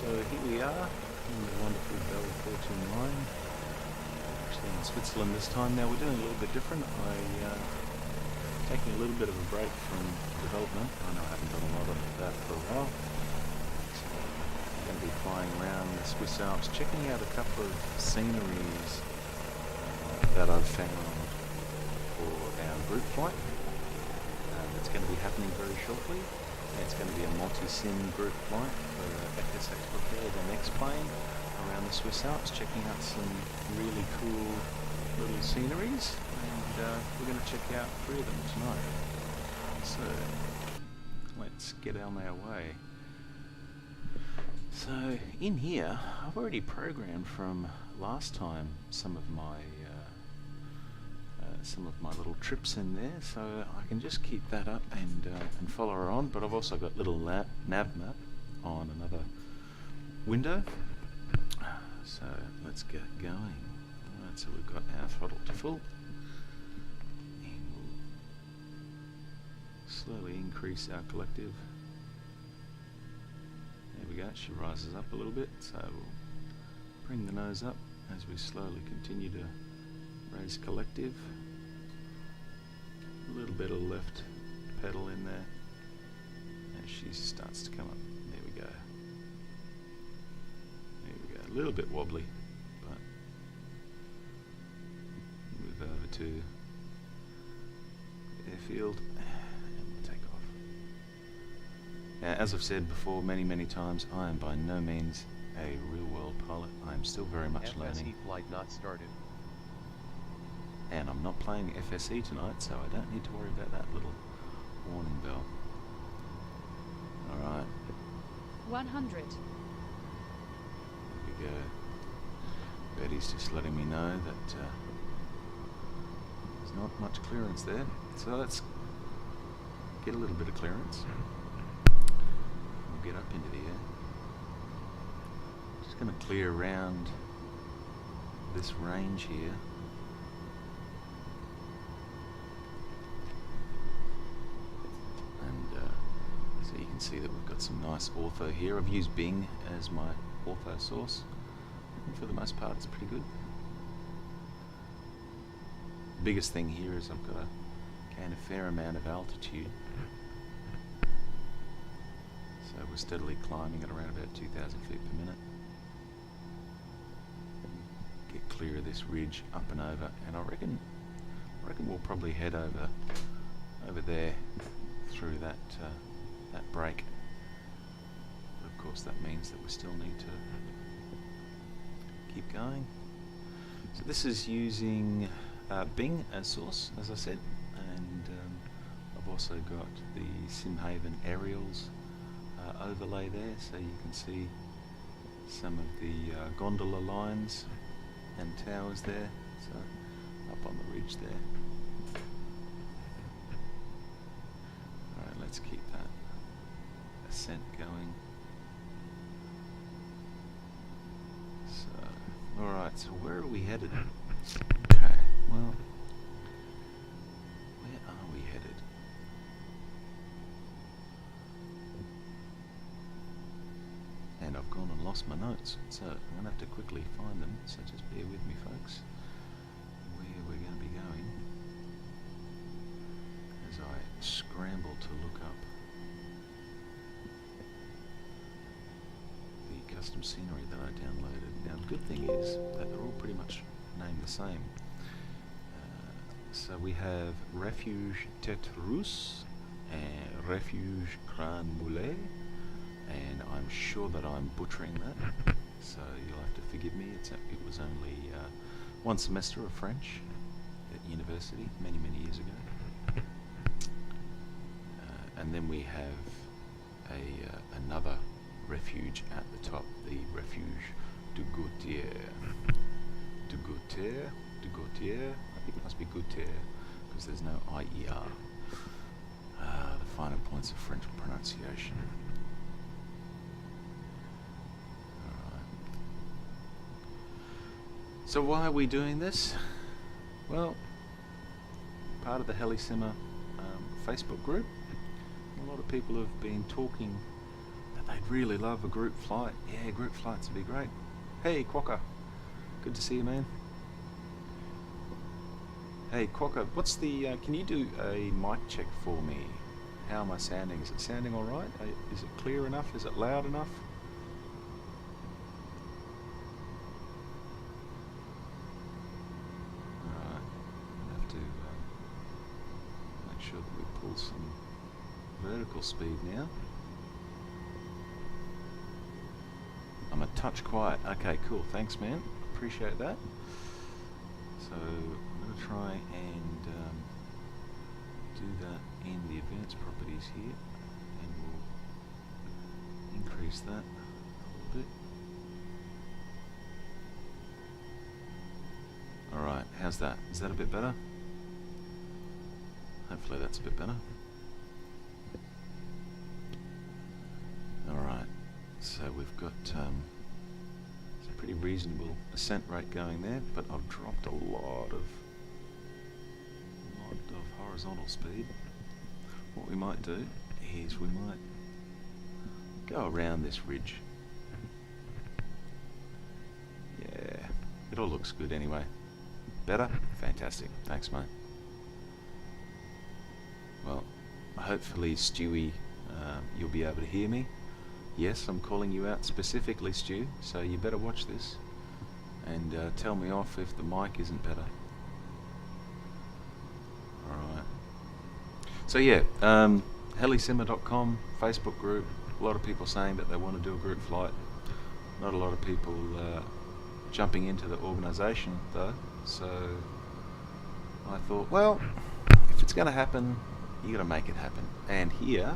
here we are in the wonderful Bell 429, actually in Switzerland this time. Now we're doing a little bit different. Taking a little bit of a break from development. I know I haven't done a lot of that for a while. So I'm going to be flying around the Swiss Alps, checking out a couple of sceneries that I've found for our group flight. That's going to be happening very shortly. It's going to be a multi-sim group flight for FSX Prepared and X-Plane around the Swiss Alps, checking out some really cool little sceneries, and we're going to check out 3 of them tonight. So let's get on our way. So in here, I've already programmed from last time some of my little trips in there, so I can just keep that up and follow her on. But I've also got little nav map on another window. So let's get going. Alright, so we've got our throttle to full, and we'll slowly increase our collective. There we go, she rises up a little bit, so we'll bring the nose up as we slowly continue to raise collective. A little bit of left pedal in there, and she starts to come up. There we go. There we go. A little bit wobbly, but move over to airfield and we'll take off. Now, as I've said before many times, I am by no means a real-world pilot. I am still very much learning. Flight not started. And I'm not playing FSE tonight, so I don't need to worry about that little warning bell. Alright. 100. There we go. Betty's just letting me know that there's not much clearance there. So let's get a little bit of clearance. We'll get up into the air. Just going to clear around this range here. So you can see that we've got some nice ortho here. I've used Bing as my ortho source, and for the most part it's pretty good. The biggest thing here is I've got to gain a fair amount of altitude. So we're steadily climbing at around about 2,000 feet per minute. Get clear of this ridge up and over, and I reckon we'll probably head over there through that break. But of course that means that we still need to keep going. So this is using Bing as source, as I said, and I've also got the Simhaven aerials overlay there, so you can see some of the gondola lines and towers there, so up on the ridge there. Alright, let's keep that ascent going. So, alright, so where are we headed? Okay, well, where are we headed? And I've gone and lost my notes, so I'm going to have to quickly find them, so just bear with me folks, where we're going to be going as I scramble to look up the custom scenery that I downloaded. Now the good thing is that they're all pretty much named the same. So we have Refuge Tête Rousse and Refuge Grand Moulet, and I'm sure that I'm butchering that, so you'll have to forgive me. It was only one semester of French at university many years ago. And then we have another refuge at the top, the Refuge du Gautier. Du Gautier? Du Gautier? I think it must be Gautier, because there's no IER. The finer points of French pronunciation. Alright. So why are we doing this? Well, part of the Helisimmer Facebook group. A lot of people have been talking they'd really love a group flight. Yeah, group flights would be great. Hey, Quokka. Good to see you, man. Hey, Quokka, what's the... can you do a mic check for me? How am I sounding? Is it sounding alright? Is it clear enough? Is it loud enough? Alright, I'll have to make sure that we pull some vertical speed now. I'm a touch quiet. Okay, cool. Thanks, man. Appreciate that. So I'm going to try and do that in the advanced properties here, and we'll increase that a little bit. Alright, how's that? Is that a bit better? Hopefully that's a bit better. Alright, so we've got it's a pretty reasonable ascent rate going there, but I've dropped a lot of horizontal speed. What we might do is we might go around this ridge. Yeah, it all looks good anyway. Better? Fantastic. Thanks, mate. Well, hopefully, Stewie, you'll be able to hear me. Yes, I'm calling you out specifically, Stu, so you better watch this and tell me off if the mic isn't better. Alright. So yeah, helisimmer.com, Facebook group, a lot of people saying that they want to do a group flight. Not a lot of people jumping into the organisation though, so I thought, well, if it's going to happen, you got to make it happen. And here,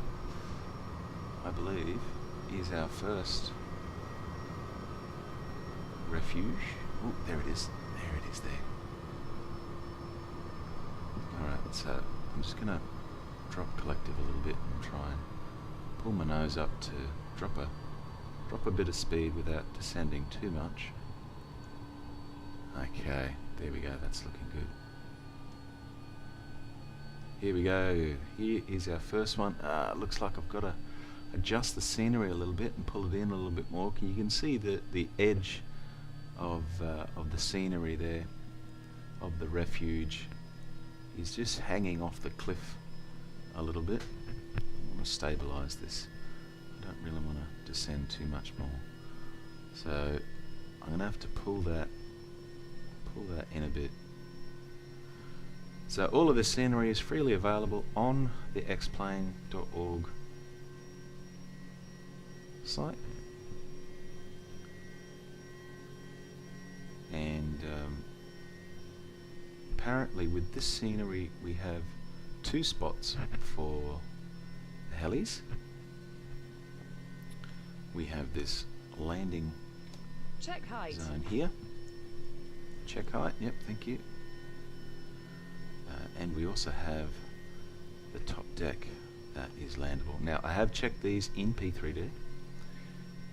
I believe, is our first refuge. Oh, there it is. There it is there. Alright, so I'm just going to drop collective a little bit and try and pull my nose up to drop a bit of speed without descending too much. Okay, there we go. That's looking good. Here we go. Here is our first one. Looks like I've got to adjust the scenery a little bit and pull it in a little bit more. You can see the edge of the scenery there, of the refuge, is just hanging off the cliff a little bit. I want to stabilise this. I don't really want to descend too much more. So I'm going to have to pull that in a bit. So all of this scenery is freely available on the xplane.org site. And apparently with this scenery we have 2 spots for the helis. We have this landing Check height. zone here. Check height, yep, thank you. And we also have the top deck that is landable. Now I have checked these in P3D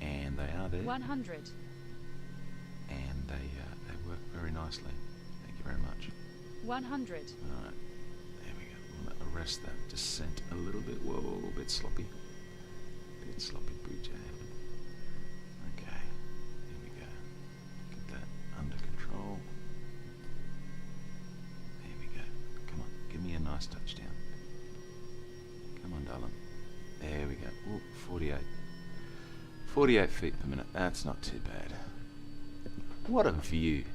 and they are there. 100. And they work very nicely. Thank you very much. 100. Alright, there we go. We'll arrest that descent a little bit. Whoa, a bit sloppy. Bit sloppy, Booja. Okay, here we go. Get that under control. There we go. Come on, give me a nice touchdown. Come on, darling. There we go. Ooh, 48. 48 feet per minute. That's not too bad. What a view.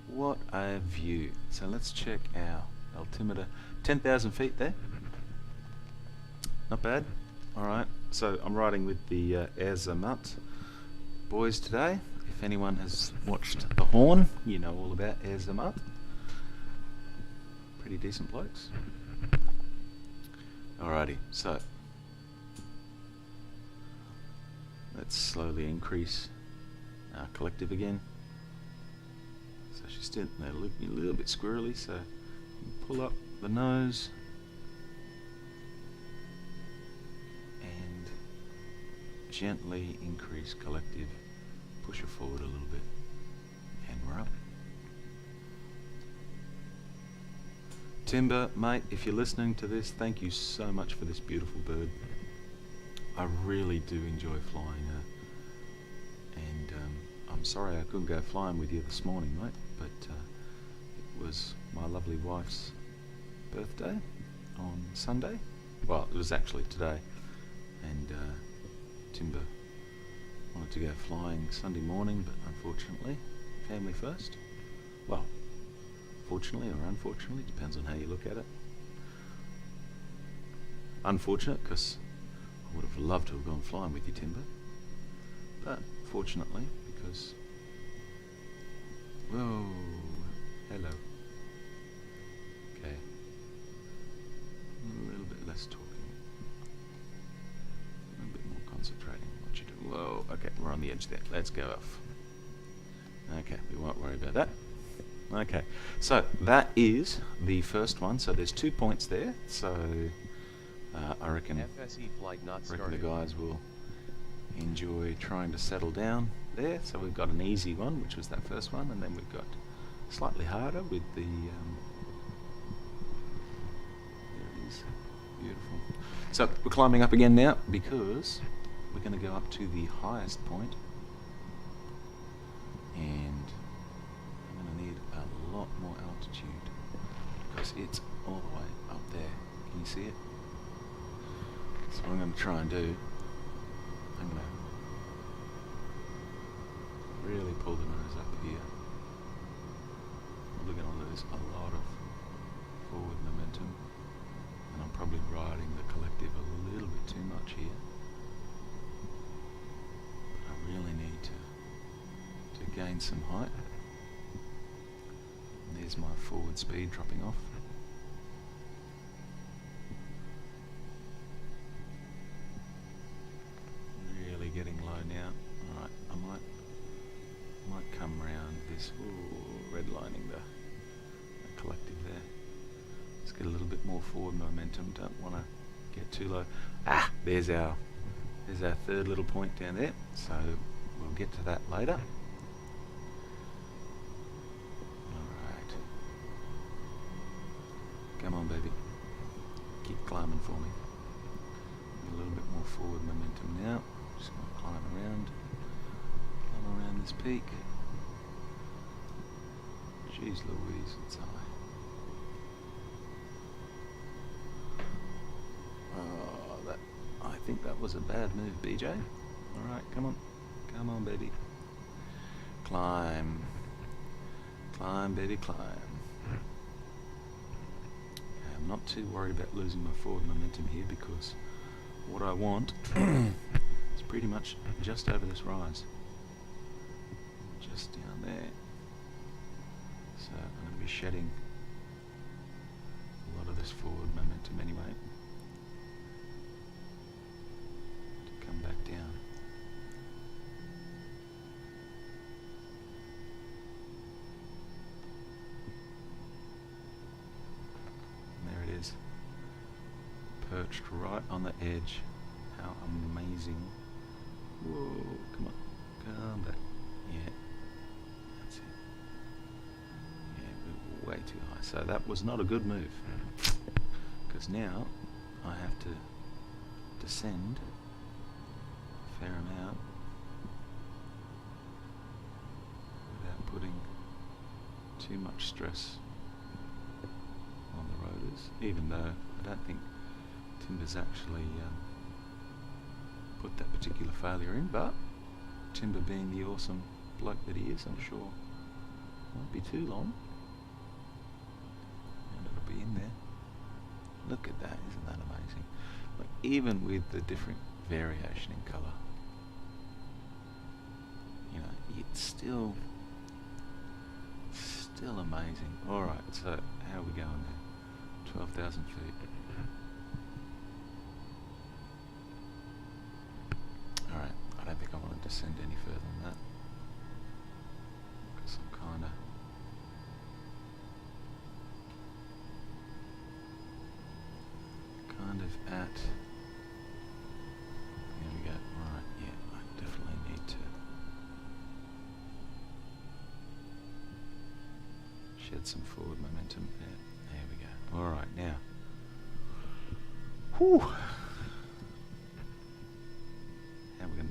What a view. So let's check our altimeter. 10,000 feet there. Not bad. Alright, so I'm riding with the Airzamat boys today. If anyone has watched The Horn, you know all about Airzamat. Pretty decent blokes. Alrighty, so let's slowly increase our collective again. So she's still looking a little bit squirrely, so pull up the nose and gently increase collective, push her forward a little bit, and we're up. Timber, mate, if you're listening to this, thank you so much for this beautiful bird. I really do enjoy flying, and I'm sorry I couldn't go flying with you this morning, mate, but it was my lovely wife's birthday on Sunday. Well, it was actually today, and Timber wanted to go flying Sunday morning, but unfortunately, family first. Well, fortunately or unfortunately, depends on how you look at it. Unfortunate, because I would have loved to have gone flying with you, Timber. But fortunately, because... Whoa, hello. Okay. A little bit less talking. A little bit more concentrating on what you do. Whoa, okay, we're on the edge there. Let's go off. Okay, we won't worry about that. Okay, so that is the first one. So there's 2 points there. So I reckon the guys will enjoy trying to settle down there. So we've got an easy one, which was that first one, and then we've got slightly harder with the there it is, beautiful. So we're climbing up again now because we're going to go up to the highest point, and I'm going to need a lot more altitude because it's all the way up there. Can you see it? So what I'm going to try and do, I'm going to really pull the nose up here. Probably going to lose a lot of forward momentum, and I'm probably riding the collective a little bit too much here. But I really need to gain some height. And there's my forward speed dropping off. Really getting low now. Alright, I might come round this, redlining the collective there. Let's get a little bit more forward momentum, don't want to get too low. There's our third little point down there, so we'll get to that later. Alright. Come on, baby. Keep climbing for me. A little bit more forward momentum now. Just going to climb around this peak. Jeez Louise, it's high. I think that was a bad move, BJ. Alright, come on. Come on, baby. Climb. Climb, baby, climb. I'm not too worried about losing my forward momentum here because what I want is pretty much just over this rise. Just down there. So I'm going to be shedding a lot of this forward momentum anyway. To come back down. And there it is. Perched right on the edge. How amazing. Whoa, come on. Come back. Yeah. That's it. Yeah, we're way too high. So that was not a good move. Because now I have to descend a fair amount without putting too much stress on the rotors, even though I don't think Timber's actually put that particular failure in, but Timber being the awesome bloke that he is, I'm sure won't be too long and it'll be in there. Look at that, isn't that amazing? Like, even with the different variation in colour, you know, it's still amazing. Alright, so how are we going now? 12,000 feet. Alright, I don't think I want to descend any further than that. Because I'm kind of at... There we go. Alright, yeah, I definitely need to shed some forward momentum there. There we go. Alright, now. Whew.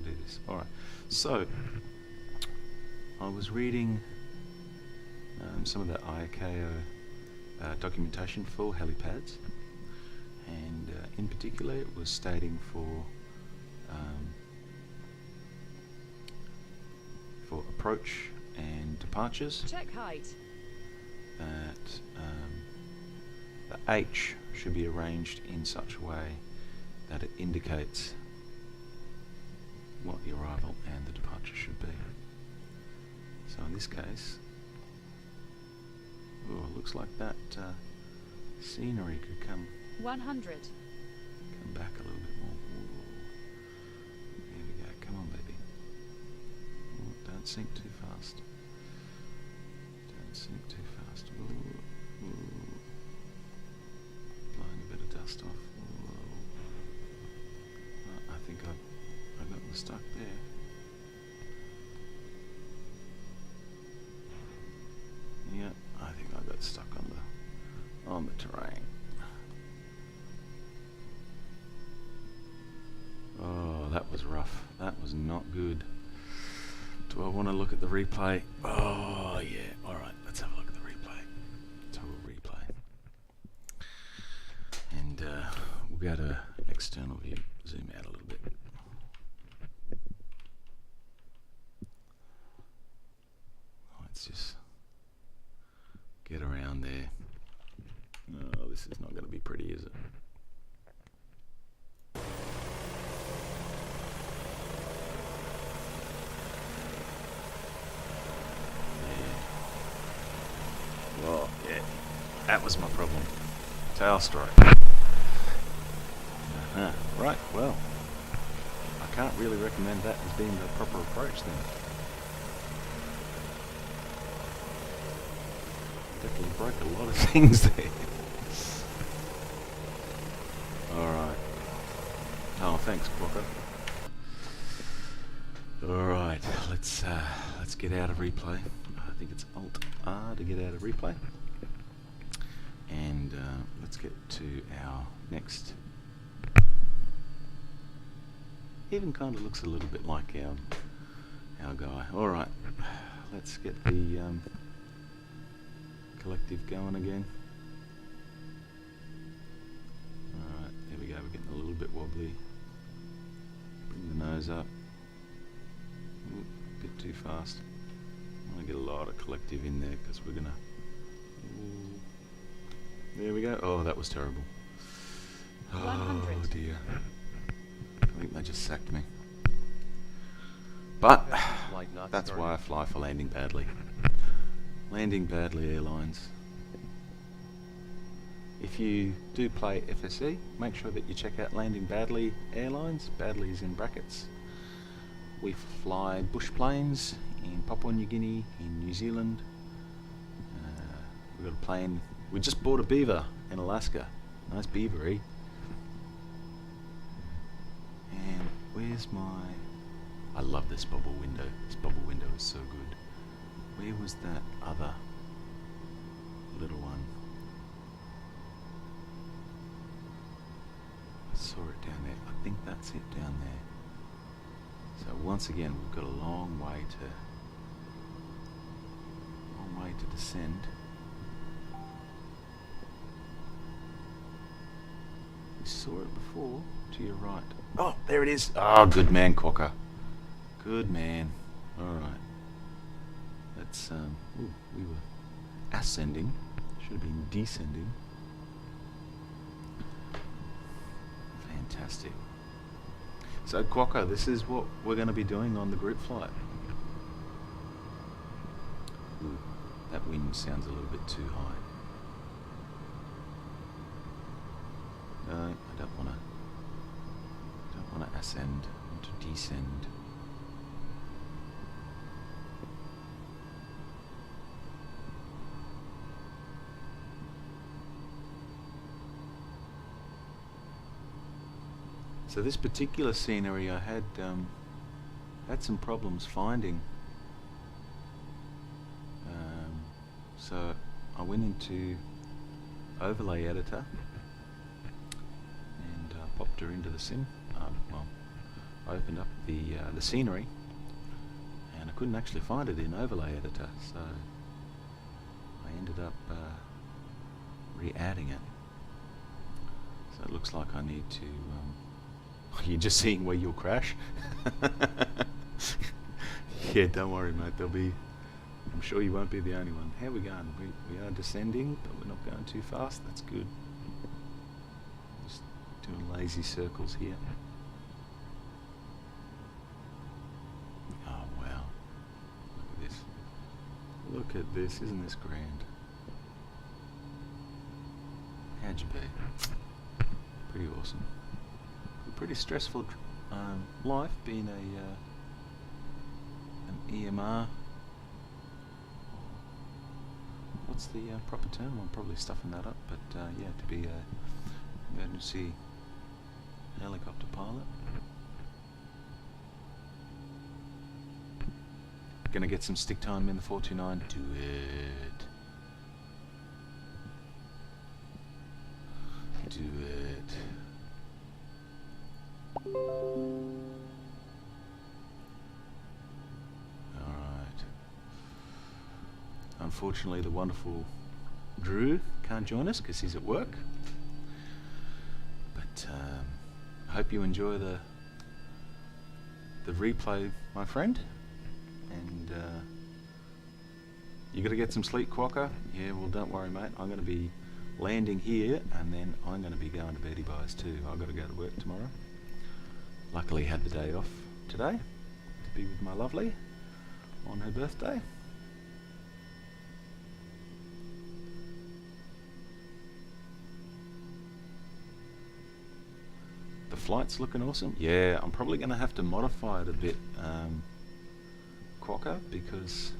do this. Alright, so I was reading some of the ICAO documentation for helipads, and in particular it was stating for approach and departures Check height. that the H should be arranged in such a way that it indicates what the arrival and the departure should be. So in this case, it looks like that scenery could come 100. back a little bit more. Ooh. Here we go, come on baby. Ooh, don't sink too fast. Don't sink too fast. Ooh, ooh. Blowing a bit of dust off. I think I got stuck there. Yeah, I think I got stuck on the terrain. Oh, that was rough. That was not good. Do I want to look at the replay? Oh yeah. All right, let's have a look at the replay. Total replay. And we'll go to external view. Zoom out a little bit. Let's just get around there. Oh, this is not going to be pretty, is it? Yeah. Well, yeah, that was my problem. Tail stroke. Right, well, I can't really recommend that as being the proper approach then. Definitely broke a lot of things there. Alright. Oh, thanks, Quokka. Alright, let's get out of replay. I think it's Alt R to get out of replay. And let's get to our next. Even kind of looks a little bit like our guy. Alright, let's get the collective going again. Alright, there we go, we're getting a little bit wobbly. Bring the nose up. Ooh, a bit too fast. I want to get a lot of collective in there because we're gonna. Ooh. There we go. Oh, that was terrible. 100. Oh dear. I think they just sacked me. But that's why I fly for Landing Badly. Landing Badly Airlines. If you do play FSE, make sure that you check out Landing Badly Airlines. Badly is in brackets. We fly bush planes in Papua New Guinea, in New Zealand. We've got a plane. We just bought a beaver in Alaska. Nice beaver, eh? And where's my... I love this bubble window. This bubble window is so good. Where was that other little one? I saw it down there. I think that's it down there. So once again, we've got a long way to descend. We saw it before, to your right. Oh, there it is. Oh, good man, Quokka. Good man. All right. Let's, ooh, we were ascending. Should have been descending. Fantastic. So, Quokka, this is what we're going to be doing on the group flight. Ooh, that wind sounds a little bit too high. No, I don't want to ascend. I want to descend. So this particular scenery I had some problems finding. So I went into overlay editor and popped her into the sim. Well, I opened up the scenery, and I couldn't actually find it in Overlay Editor, so I ended up re-adding it. So it looks like I need to... you're just seeing where you'll crash? Yeah, don't worry, mate. I'm sure you won't be the only one. How are we going? We are descending, but we're not going too fast. That's good. Just doing lazy circles here. Oh, wow. Look at this. Look at this. Isn't this grand? How'd you be? Pretty awesome. A pretty stressful life being an EMR. What's the proper term? I'm probably stuffing that up, but yeah, to be a emergency helicopter pilot. Gonna get some stick time in the 429. Do it. Do it. Alright. Unfortunately, the wonderful Drew can't join us because he's at work. But I hope you enjoy the replay, my friend. And you got to get some sleep, Quokka. Yeah, well, don't worry, mate. I'm going to be landing here, and then I'm going to be going to Betty Byes too. I've got to go to work tomorrow. Luckily, had the day off today to be with my lovely on her birthday. The flight's looking awesome. Yeah, I'm probably going to have to modify it a bit, Quokka, because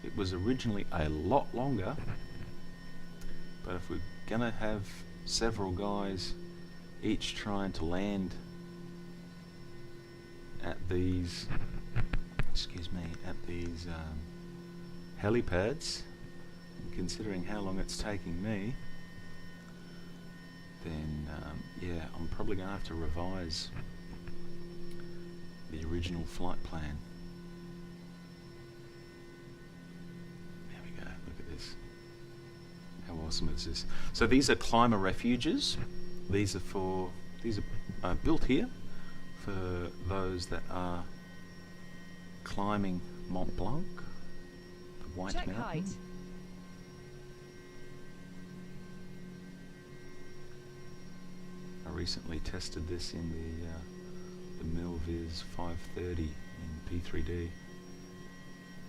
it was originally a lot longer. But if we're going to have several guys each trying to land at these, at these helipads, considering how long it's taking me, then yeah, I'm probably going to have to revise the original flight plan. There we go, look at this. How awesome is this? So these are Climber Refuges. These are built here for those that are climbing Mont Blanc, the White Check Mountain. height. I recently tested this in the Milviz 530 in P3D,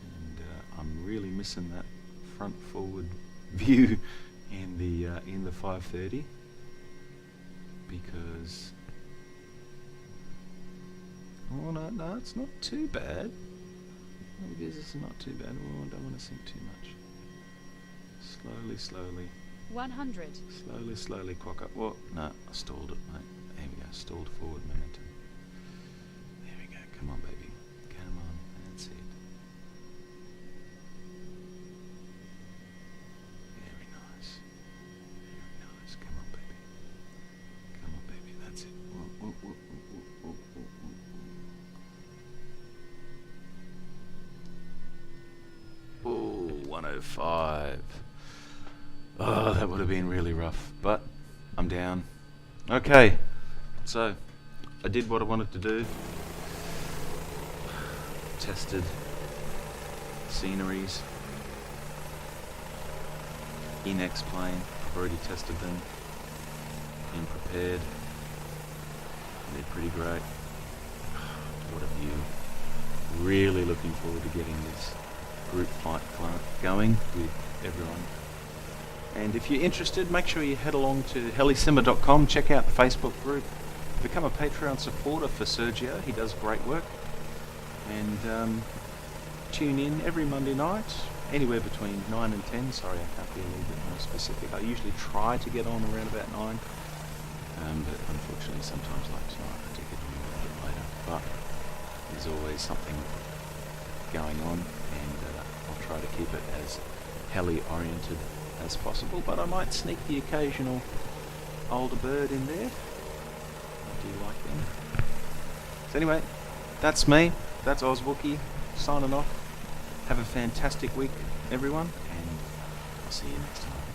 and I'm really missing that front forward view in the 530, because no, it's not too bad. Milviz is not too bad. Oh, I don't want to sink too much. Slowly. 100. Slowly, Quokka. Whoa, no, I stalled it, mate. There we go, stalled forward momentum. There we go, come on, baby. Come on, that's it. Very nice. Come on, baby. Come on, baby, that's it. Whoa. 105. Oh, that would have been really rough, but I'm down. Okay, so I did what I wanted to do. Tested sceneries in X-Plane. I've already tested them and prepared. They're pretty great. What a view. Really looking forward to getting this group flight going with everyone. And if you're interested, make sure you head along to helisimmer.com, check out the Facebook group, become a Patreon supporter for Sergio. He does great work. And tune in every Monday night, anywhere between 9 and 10. Sorry, I can't be a little bit more specific. I usually try to get on around about 9, but unfortunately sometimes like tonight I do get on a little bit later. But there's always something going on, and I'll try to keep it as heli-oriented as possible, but I might sneak the occasional older bird in there. I do like them. So anyway, that's me. That's Ozwookie signing off. Have a fantastic week, everyone, and I'll see you next time.